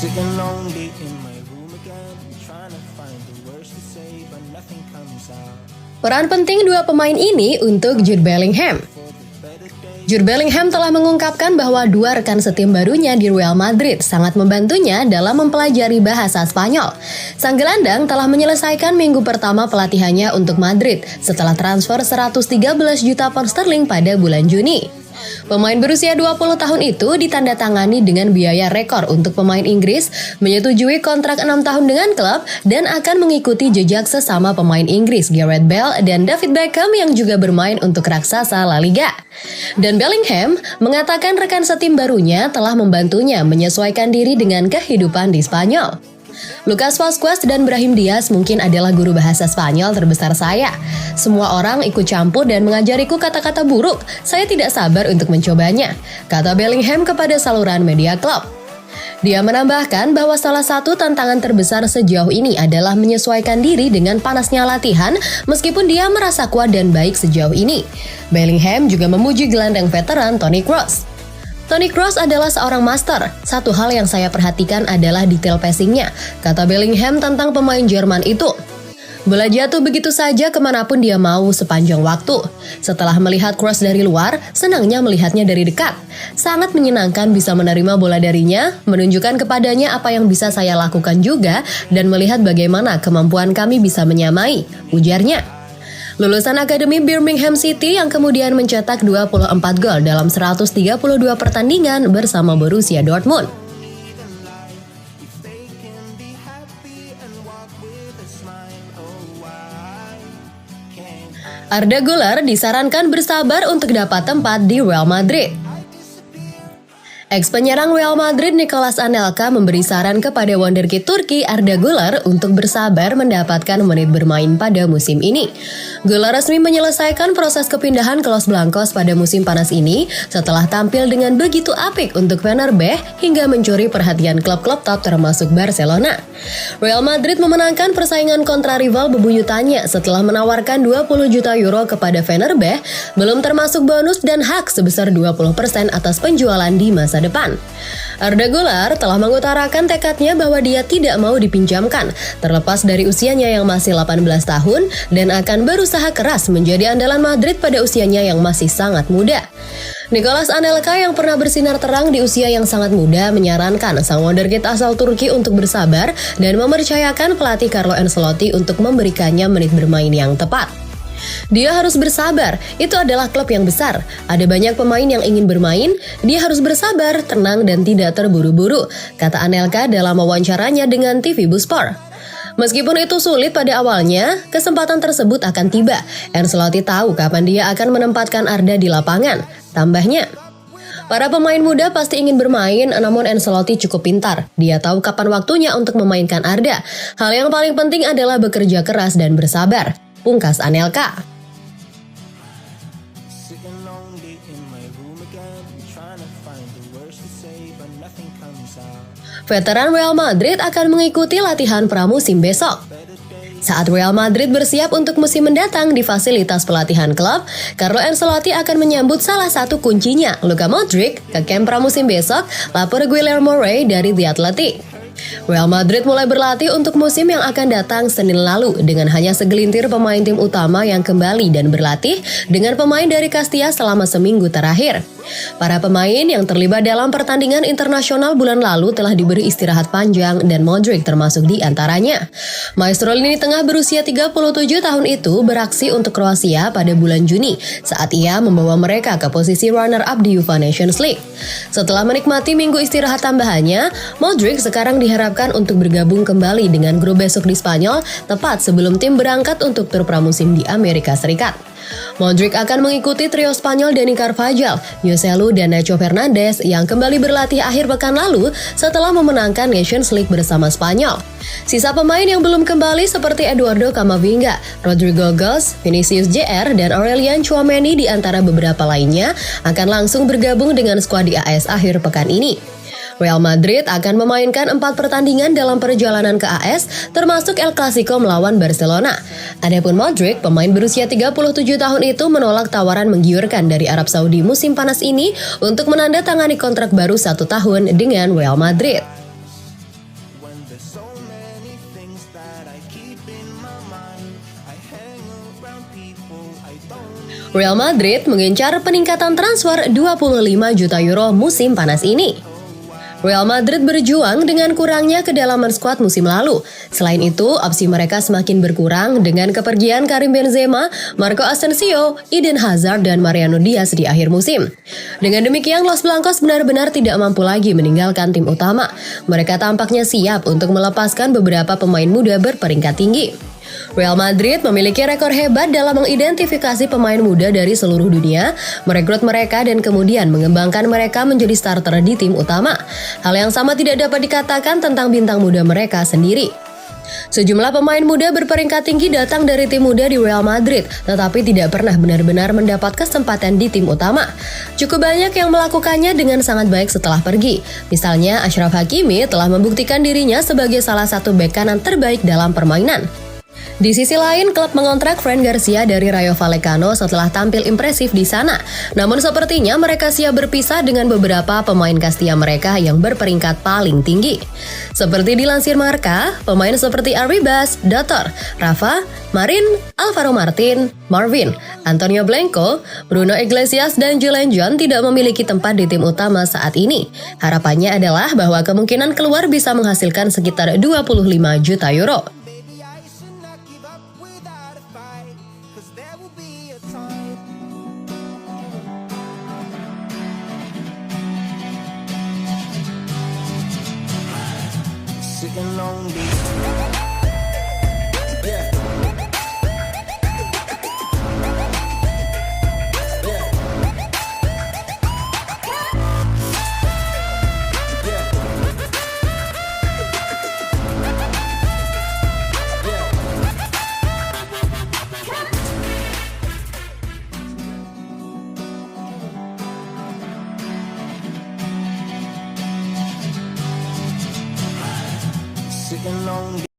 Sitting lonely in my room again, trying to find the words to say, but nothing comes out. Peran penting dua pemain ini untuk Jude Bellingham. Jude Bellingham telah mengungkapkan bahwa dua rekan setim barunya di Real Madrid sangat membantunya dalam mempelajari bahasa Spanyol. Sang gelandang telah menyelesaikan minggu pertama pelatihannya untuk Madrid setelah transfer 113 juta pound sterling pada bulan Juni. Pemain berusia 20 tahun itu ditandatangani dengan biaya rekor untuk pemain Inggris, menyetujui kontrak 6 tahun dengan klub dan akan mengikuti jejak sesama pemain Inggris Gareth Bale dan David Beckham yang juga bermain untuk raksasa La Liga. Dan Bellingham mengatakan rekan setim barunya telah membantunya menyesuaikan diri dengan kehidupan di Spanyol. Lucas Vazquez dan Brahim Diaz mungkin adalah guru bahasa Spanyol terbesar saya. Semua orang ikut campur dan mengajariku kata-kata buruk. Saya tidak sabar untuk mencobanya, kata Bellingham kepada saluran media klub. Dia menambahkan bahwa salah satu tantangan terbesar sejauh ini adalah menyesuaikan diri dengan panasnya latihan meskipun dia merasa kuat dan baik sejauh ini. Bellingham juga memuji gelandang veteran Toni Kroos. Toni Kroos adalah seorang master. Satu hal yang saya perhatikan adalah detail passingnya, kata Bellingham tentang pemain Jerman itu. Bola jatuh begitu saja kemanapun dia mau sepanjang waktu. Setelah melihat Kroos dari luar, senangnya melihatnya dari dekat. Sangat menyenangkan bisa menerima bola darinya, menunjukkan kepadanya apa yang bisa saya lakukan juga, dan melihat bagaimana kemampuan kami bisa menyamai, ujarnya. Lulusan Akademi Birmingham City yang kemudian mencetak 24 gol dalam 132 pertandingan bersama Borussia Dortmund. Arda Güler disarankan bersabar untuk dapat tempat di Real Madrid. Ex-penyerang Real Madrid Nicolas Anelka memberi saran kepada wonderkid Turki Arda Güler untuk bersabar mendapatkan menit bermain pada musim ini. Güler resmi menyelesaikan proses kepindahan ke Los Blancos pada musim panas ini setelah tampil dengan begitu apik untuk Fenerbahce hingga mencuri perhatian klub-klub top termasuk Barcelona. Real Madrid memenangkan persaingan kontra rival bebuyutannya setelah menawarkan 20 juta euro kepada Fenerbahce, belum termasuk bonus dan hak sebesar 20% atas penjualan di masa depan. Arda Güler telah mengutarakan tekadnya bahwa dia tidak mau dipinjamkan, terlepas dari usianya yang masih 18 tahun dan akan berusaha keras menjadi andalan Madrid pada usianya yang masih sangat muda. Nicolas Anelka yang pernah bersinar terang di usia yang sangat muda menyarankan sang wonderkid asal Turki untuk bersabar dan mempercayakan pelatih Carlo Ancelotti untuk memberikannya menit bermain yang tepat. Dia harus bersabar, itu adalah klub yang besar. Ada banyak pemain yang ingin bermain, dia harus bersabar, tenang dan tidak terburu-buru, kata Anelka dalam wawancaranya dengan TV Buspor. Meskipun itu sulit pada awalnya, kesempatan tersebut akan tiba. Ancelotti tahu kapan dia akan menempatkan Arda di lapangan. Tambahnya, para pemain muda pasti ingin bermain, namun Ancelotti cukup pintar. Dia tahu kapan waktunya untuk memainkan Arda. Hal yang paling penting adalah bekerja keras dan bersabar, pungkas Anelka. Veteran Real Madrid akan mengikuti latihan pramusim besok. Saat Real Madrid bersiap untuk musim mendatang di fasilitas pelatihan klub, Carlo Ancelotti akan menyambut salah satu kuncinya, Luka Modric, ke camp pramusim besok, lapor Guillermo Rey dari The Athletic. Real Madrid mulai berlatih untuk musim yang akan datang Senin lalu dengan hanya segelintir pemain tim utama yang kembali dan berlatih dengan pemain dari Castilla selama seminggu terakhir. Para pemain yang terlibat dalam pertandingan internasional bulan lalu telah diberi istirahat panjang dan Modric termasuk di antaranya. Maestro lini tengah berusia 37 tahun itu beraksi untuk Kroasia pada bulan Juni saat ia membawa mereka ke posisi runner-up di UEFA Nations League. Setelah menikmati minggu istirahat tambahannya, Modric sekarang diharapkan untuk bergabung kembali dengan grup besok di Spanyol tepat sebelum tim berangkat untuk tur pramusim di Amerika Serikat. Modric akan mengikuti trio Spanyol Dani Carvajal, Joselu dan Nacho Fernandes yang kembali berlatih akhir pekan lalu setelah memenangkan Nations League bersama Spanyol. Sisa pemain yang belum kembali seperti Eduardo Camavinga, Rodrigo Goes, Vinicius Jr, dan Aurelian Tchouameni di antara beberapa lainnya akan langsung bergabung dengan skuad di AS akhir pekan ini. Real Madrid akan memainkan 4 pertandingan dalam perjalanan ke AS, termasuk El Clasico melawan Barcelona. Adapun Modric, pemain berusia 37 tahun itu menolak tawaran menggiurkan dari Arab Saudi musim panas ini untuk menandatangani kontrak baru 1 tahun dengan Real Madrid. Real Madrid mengincar peningkatan transfer 25 juta euro musim panas ini. Real Madrid berjuang dengan kurangnya kedalaman skuad musim lalu. Selain itu, opsi mereka semakin berkurang dengan kepergian Karim Benzema, Marco Asensio, Eden Hazard, dan Mariano Diaz di akhir musim. Dengan demikian, Los Blancos benar-benar tidak mampu lagi meninggalkan tim utama. Mereka tampaknya siap untuk melepaskan beberapa pemain muda berperingkat tinggi. Real Madrid memiliki rekor hebat dalam mengidentifikasi pemain muda dari seluruh dunia, merekrut mereka dan kemudian mengembangkan mereka menjadi starter di tim utama. Hal yang sama tidak dapat dikatakan tentang bintang muda mereka sendiri. Sejumlah pemain muda berperingkat tinggi datang dari tim muda di Real Madrid, tetapi tidak pernah benar-benar mendapat kesempatan di tim utama. Cukup banyak yang melakukannya dengan sangat baik setelah pergi. Misalnya, Achraf Hakimi telah membuktikan dirinya sebagai salah satu bek kanan terbaik dalam permainan. Di sisi lain, klub mengontrak Fran Garcia dari Rayo Vallecano setelah tampil impresif di sana. Namun sepertinya mereka siap berpisah dengan beberapa pemain Castilla mereka yang berperingkat paling tinggi. Seperti dilansir Marca, pemain seperti Arribas, Dator, Rafa, Marin, Alvaro Martin, Marvin, Antonio Blanco, Bruno Iglesias, dan Julian John tidak memiliki tempat di tim utama saat ini. Harapannya adalah bahwa kemungkinan keluar bisa menghasilkan sekitar 25 juta euro. Sitting on the yeah. Yeah. Yeah. Yeah. Sitting on